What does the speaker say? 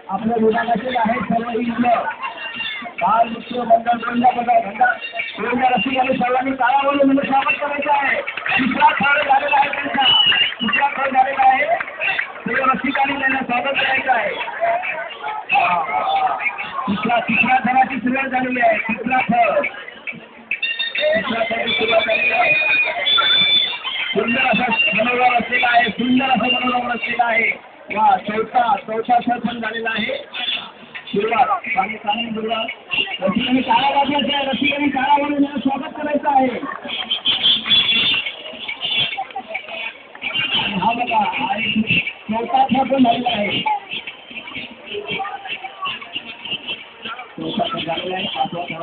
आपल्या विभागातील आहे सर्व इंद्र बाल मित्र मंडळ बोलल्या बघा बोलण्या रसिकांनी सर्वांनी काळावरून म्हणजे स्वागत करायचं आहे. दुसरा खेळ झालेला आहे त्यांचा दुसरा खेळ झालेला आहे सर्व रसिकांनी त्यांना स्वागत करायचं आहे. तिसऱ्या खेळाची सुरुवात झालेली आहे. तिसरा खेळाची सुरुवात झालेली आहे. सुंदर असा मनोरम असलेला आहे. सुंदर असं मनोरम असलेला आहे. वा चौथा खेळ पण झालेला आहे. सुरुवात पाकिस्तानी सुरुवात रसिकांनी टाळा वाजवायचा आहे. रसिकांनी टाळा वाजवून याला स्वागत करायचं आहे. हा बघा आणि चौथा खेळ पण झालेला आहे. चौथा खेळ झालेला आहे. पाचवा खेळ